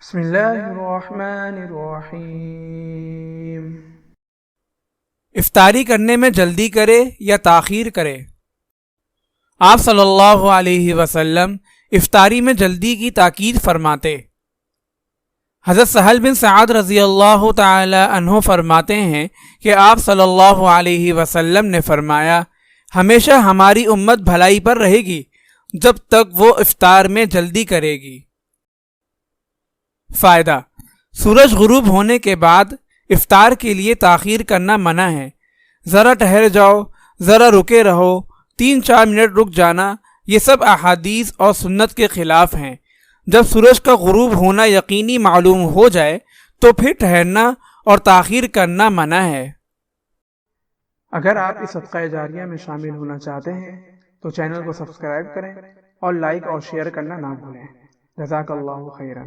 بسم اللہ الرحمن الرحیم۔ افطاری کرنے میں جلدی کرے یا تاخیر کرے؟ آپ صلی اللہ علیہ وسلم افطاری میں جلدی کی تاکید فرماتے۔ حضرت سہل بن سعد رضی اللہ تعالی عنہ فرماتے ہیں کہ آپ صلی اللہ علیہ وسلم نے فرمایا، ہمیشہ ہماری امت بھلائی پر رہے گی جب تک وہ افطار میں جلدی کرے گی۔ فائدہ: سورج غروب ہونے کے بعد افطار کے لیے تاخیر کرنا منع ہے۔ ذرا ٹھہر جاؤ، ذرا رکے رہو، 3-4 منٹ رک جانا، یہ سب احادیث اور سنت کے خلاف ہیں۔ جب سورج کا غروب ہونا یقینی معلوم ہو جائے تو پھر ٹھہرنا اور تاخیر کرنا منع ہے۔ اگر آپ اس صدقہ جاریہ میں شامل ہونا چاہتے ہیں تو چینل کو سبسکرائب کریں اور لائک اور شیئر کرنا نہ بھولیں۔ جزاک اللہ خیرا۔